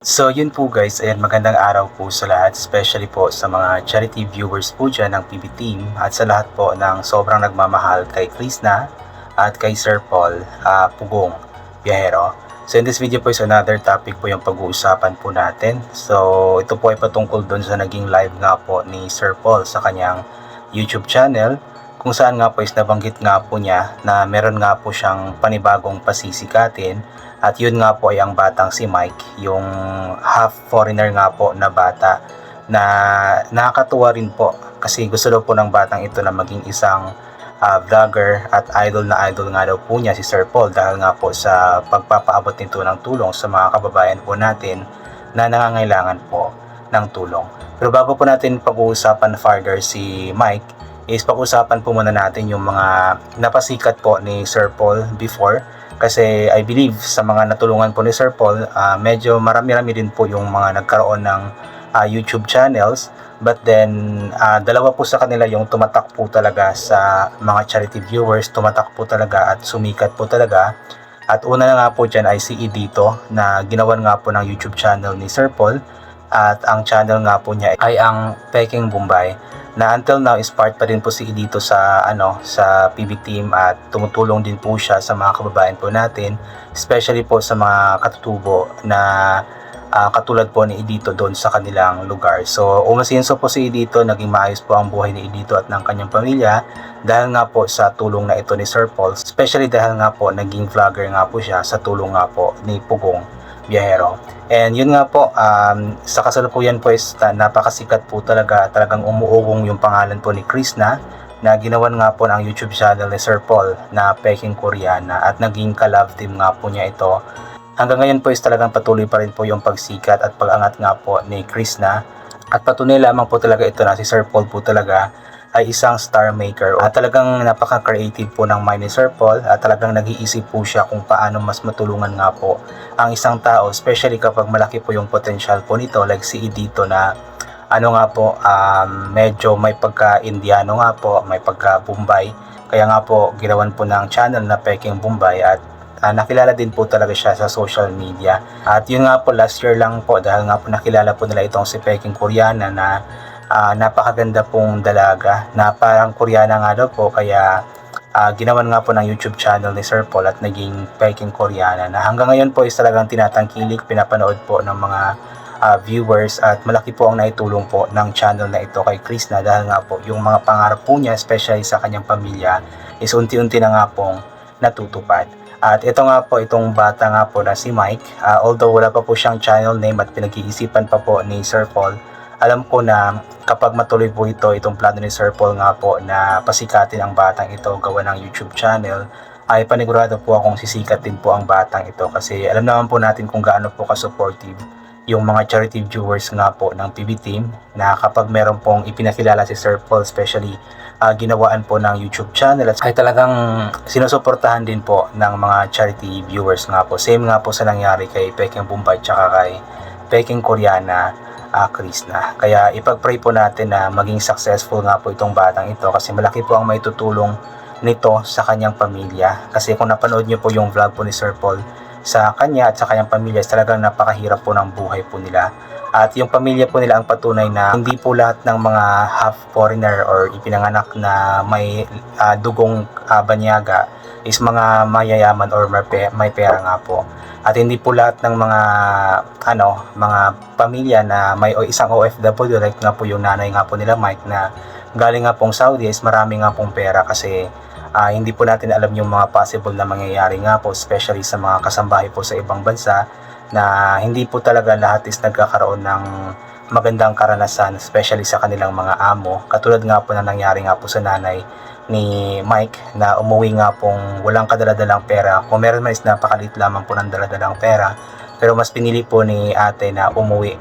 So yun po guys, ayan magandang araw po sa lahat, especially po sa mga charity viewers po dyan ng PB Team at sa lahat po ng sobrang nagmamahal kay Krishna at kay Sir Paul Pugong Biyahero. So in this video po is another topic po yung pag-uusapan po natin. So ito po ay patungkol doon sa naging live nga po ni Sir Paul sa kanyang YouTube channel, kung saan nga po is nabanggit nga po niya na meron nga po siyang panibagong pasisikatin. At yun nga po ay ang batang si Mike, yung half foreigner nga po na bata na nakakatuwa rin po kasi gusto daw po ng batang ito na maging isang vlogger at idol nga daw po niya si Sir Paul dahil nga po sa pagpapaabot nito ng tulong sa mga kababayan po natin na nangangailangan po ng tulong. Pero bago po natin pag-uusapan further si Mike, is pag-usapan po muna natin yung mga napasikat po ni Sir Paul before. Kasi I believe sa mga natulungan po ni Sir Paul, medyo marami-rami din po yung mga nagkaroon ng YouTube channels. But then, dalawa po sa kanila yung tumatak po talaga sa mga charity viewers, tumatak po talaga at sumikat po talaga. At una na nga po dyan ay si Edito na ginawan nga po ng YouTube channel ni Sir Paul. At ang channel nga po niya ay ang Peking Bombay, na until now is part pa rin po si dito sa sa PB Team at tumutulong din po siya sa mga kababayan po natin, especially po sa mga katutubo na katulad po ni Edito doon sa kanilang lugar. So umasenso po si Edito, naging maayos po ang buhay ni Edito at ng kanyang pamilya dahil nga po sa tulong na ito ni Sir Paul, especially dahil nga po naging vlogger nga po siya sa tulong nga po ni Pugong Biyahero. And yun nga po, sa kasalukuyan po is napakasikat po talagang umuugong yung pangalan po ni Krishna na ginawan nga po ng YouTube channel ni Sir Paul na Peking Koreana at naging ka-love team nga po niya ito. Hanggang ngayon po is talagang patuloy pa rin po yung pagsikat at pag-angat nga po ni Krishna at patunay lamang po talaga ito na si Sir Paul po talaga ay isang star maker at talagang napaka-creative po ng mind ni Sir Paul at talagang nag-iisip po siya kung paano mas matulungan nga po ang isang tao, especially kapag malaki po yung potential po nito like si Edito na nga po, medyo may pagka-Indiano nga po, may pagka-Bombay, kaya nga po ginawan po ng channel na Peking Bombay at nakilala din po talaga siya sa social media. At yun nga po, last year lang po dahil nga po nakilala po nila itong si Peking Koreana na napakaganda pong dalaga na parang Koreana nga daw po, kaya ginawan nga po ng YouTube channel ni Sir Paul at naging Peking Koreana na hanggang ngayon po is talagang tinatangkilik, pinapanood po ng mga viewers at malaki po ang naitulong po ng channel na ito kay Krishna dahil nga po yung mga pangarap po niya, especially sa kanyang pamilya, is unti-unti na nga pong natutupad. At ito nga po, itong bata nga po na si Mike, although wala pa po siyang channel name at pinag-iisipan pa po ni Sir Paul, alam ko na kapag matuloy po itong plano ni Sir Paul nga po na pasikatin ang batang ito gawa ng YouTube channel, ay panigurado po akong sisikat din po ang batang ito kasi alam naman po natin kung gaano po ka-supportive yung mga charity viewers nga po ng PB Team na kapag meron pong ipinakilala si Sir Paul, especially ginawaan po ng YouTube channel ay talagang sinusuportahan din po ng mga charity viewers nga po. Same nga po sa nangyari kay Peking Bombay tsaka kay Peking Koreana Krishna. Kaya ipag-pray po natin na maging successful nga po itong batang ito kasi malaki po ang maitutulong nito sa kanyang pamilya. Kasi kung napanood nyo po yung vlog po ni Sir Paul sa kanya at sa kanyang pamilya, talagang napakahirap po ng buhay po nila. At yung pamilya po nila ang patunay na hindi po lahat ng mga half foreigner or ipinanganak na may dugong banyaga is mga mayayaman or may pera nga po. At hindi po lahat ng mga mga pamilya na may isang OFW like nga po yung nanay nga po nila Mike na galing nga pong Saudi is marami nga pong pera kasi hindi po natin alam yung mga possible na mangyayari nga po, especially sa mga kasambahay po sa ibang bansa na hindi po talaga lahat is nagkakaroon ng magandang karanasan, especially sa kanilang mga amo. Katulad nga po na nangyari nga po sa nanay ni Mike na umuwi nga pong walang kadaladalang pera. Kung meron man is napakalit lamang po ng daladalang pera, pero mas pinili po ni ate na umuwi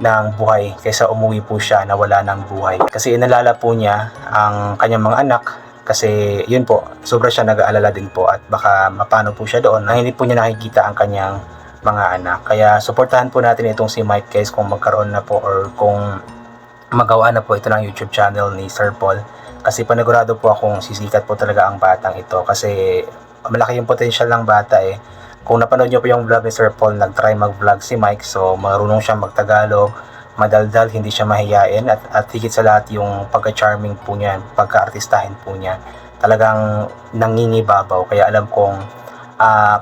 ng buhay kaysa umuwi po siya na wala ng buhay. Kasi inalala po niya ang kanyang mga anak kasi yun po, sobra siya nag-aalala din po at baka mapano po siya doon na hindi po niya nakikita ang kanyang mga anak. Kaya suportahan po natin itong si Mike guys kung magkaroon na po or kung magawa na po ito ng YouTube channel ni Sir Paul. Kasi panigurado po akong sisikat po talaga ang batang ito kasi malaki yung potential ng bata Kung napanood nyo po yung vlog ni Sir Paul, nag-try mag-vlog si Mike. So marunong siya mag-Tagalog, madaldal, hindi siya mahiyain, at higit sa lahat yung pagka-charming po niya, pagka-artistahin po niya. Talagang nangingibabaw. Kaya alam kong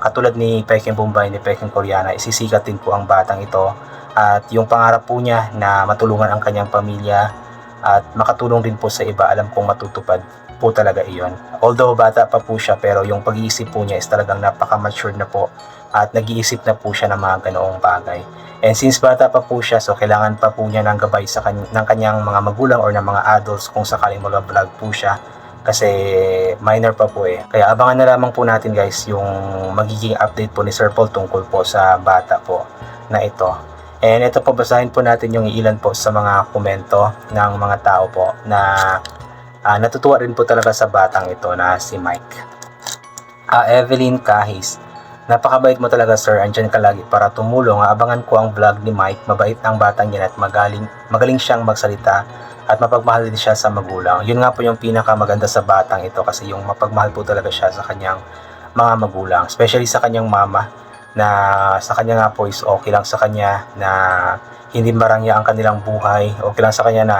katulad ni Peking Bombay, ni Peking Koreana, isisikat din po ang batang ito. At yung pangarap po niya na matulungan ang kanyang pamilya at makatulong din po sa iba, alam kong matutupad po talaga iyon. Although bata pa po siya, pero yung pag-iisip po niya is talagang napaka-mature na po at nag-iisip na po siya ng mga ganoong bagay. And since bata pa po siya, so kailangan pa po niya ng gabay ng kanyang mga magulang or ng mga adults kung sakaling mag-vlog po siya. Kasi minor pa po eh. Kaya abangan na lamang po natin guys yung magiging update po ni Sir Paul tungkol po sa bata po na ito. And ito po, basahin po natin yung ilan po sa mga komento ng mga tao po na natutuwa rin po talaga sa batang ito na si Mike. Evelyn Kahis, napakabait mo talaga sir, andyan ka lagi para tumulong. Abangan ko ang vlog ni Mike, mabait ang batang yan at magaling siyang magsalita at mapagmahal din siya sa magulang. Yun nga po yung pinakamaganda sa batang ito, kasi yung mapagmahal po talaga siya sa kanyang mga magulang, especially sa kanyang mama, na sa kanya nga po is okay lang sa kanya na hindi marangya ang kanilang buhay, okay lang sa kanya na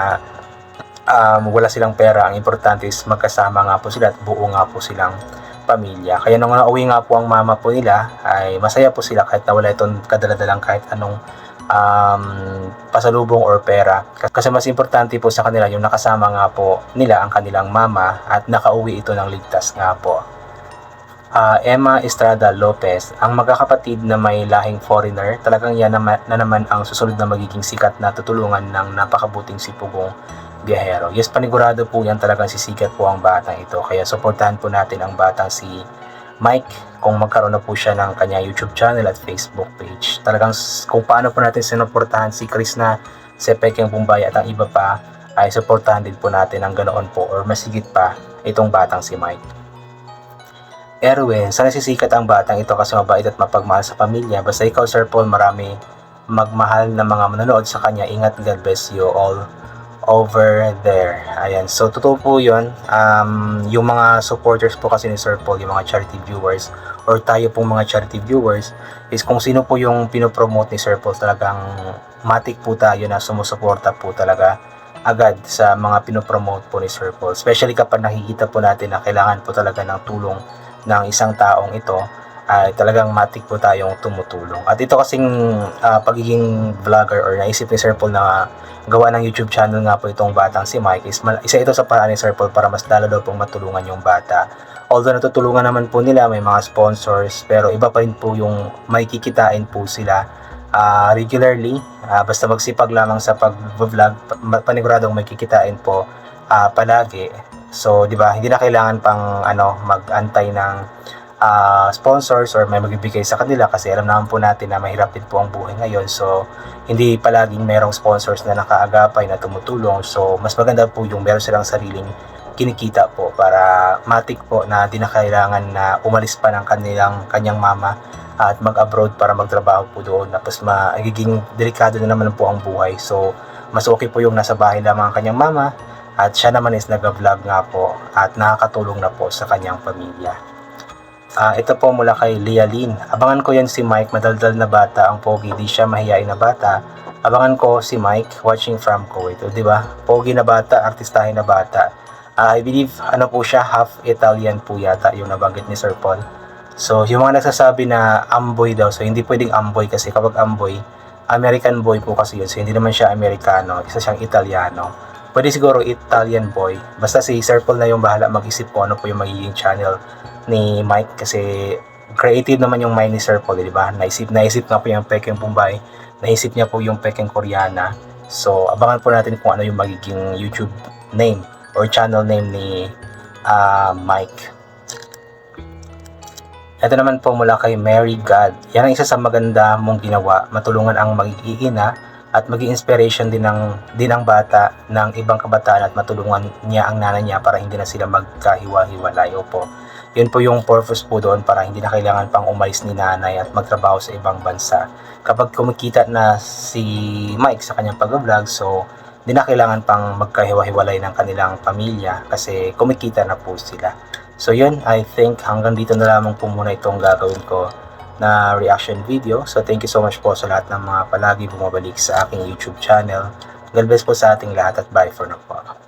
wala silang pera. Ang importante is magkasama nga po sila at buo nga po silang pamilya. Kaya nung nauwi nga po ang mama po nila, ay masaya po sila kahit nawala itong kadaladalang kahit anong pasalubong or pera. Kasi mas importante po sa kanila yung nakasama nga po nila ang kanilang mama at nakauwi ito ng ligtas nga po. Emma Estrada Lopez, ang magkakapatid na may lahing foreigner, talagang yan na naman ang susunod na magiging sikat na tutulungan ng napakabuting si Pugong biyahero. Yes, panigurado po yan, talagang sisikat po ang batang ito. Kaya suportahan po natin ang batang si Mike kung magkaroon na po siya ng kanya YouTube channel at Facebook page. Talagang kung paano po natin sinuportahan si Chris na, si Peking Bombay at ang iba pa, ay suportahan din po natin ang ganoon po or masigit pa itong batang si Mike. Erwin, sana sisikat ang batang ito kasi mabait at mapagmahal sa pamilya. Basta ikaw Sir Paul, marami magmahal na mga manonood sa kanya. Ingat, God bless you all over there. Ayan, so totoo po yun. Yung mga supporters po kasi ni Sir Paul, yung mga charity viewers or tayo pong mga charity viewers, is kung sino po yung pinopromote ni Sir Paul, talagang matik po tayo na sumusuporta po talaga agad sa mga pinopromote po ni Sir Paul. Especially kapag nakikita po natin na kailangan po talaga ng tulong ng isang taong ito, ay talagang matik po tayong tumutulong. At ito kasing pagiging vlogger or naisip ni Sir Paul na gawa ng YouTube channel nga po itong batang si Mike, is isa ito sa paraan ni Sir Paul para mas lalo daw pong matulungan yung bata. Although natutulungan naman po nila, may mga sponsors, pero iba pa rin po yung may kikitain po sila regularly. Basta magsipag lamang sa pag-vlog, paniguradong may kikitain po palagi. So, di ba, hindi na kailangan pang mag-antay ng sponsors or may magbibigay sa kanila, kasi alam naman po natin na mahirap din po ang buhay ngayon. So, hindi palaging merong sponsors na nakaagapay na tumutulong. So, mas maganda po yung meron silang sariling kinikita po para matik po na di na kailangan na umalis pa ng kanyang mama at mag-abroad para magtrabaho po doon. Tapos magiging delikado na naman po ang buhay. So, mas okay po yung nasa bahay lamang ang kanyang mama at siya naman is nag-vlog nga po at nakakatulong na po sa kanyang pamilya. Ito po mula kay Lialin. Abangan ko yan si Mike, madaldal na bata, ang pogi, di siya mahiyain na bata. Abangan ko si Mike, watching from Kuwait. O, di ba? Pogi na bata, artistahin na bata. I believe po siya, half Italian po yata yung nabanggit ni Sir Paul. So, yung mga nagsasabi na amboy daw, so hindi pwedeng amboy kasi kapag amboy, American boy po kasi yun. So, hindi naman siya Amerikano, isa siyang Italiano. Pwede siguro Italian boy. Basta si Sir Paul na yung bahala mag-isip po ano po yung magiging channel ni Mike, kasi creative naman yung mind ni Sir Paul, di ba? Naisip nga po yung Peking Bombay, naisip niya po yung Peking Koreana. So, abangan po natin kung ano yung magiging YouTube name or channel name ni Mike. Ito naman po mula kay Mary God. Yan ang isa sa maganda mong ginawa, matulungan ang mag-iina at maging inspiration din ang bata ng ibang kabataan at matulungan niya ang nanay niya para hindi na sila magkahiwa-hiwalay. Opo, yun po yung purpose po doon, para hindi na kailangan pang umalis ni nanay at magtrabaho sa ibang bansa. Kapag kumikita na si Mike sa kanyang pag-vlog, so hindi na kailangan pang magkahiwa-hiwalay ng kanilang pamilya kasi kumikita na po sila. So yun, I think hanggang dito na lamang po muna itong gagawin ko na reaction video. So thank you so much po sa lahat ng mga palagi bumabalik sa aking YouTube channel. God bless po sa ating lahat at bye for now po.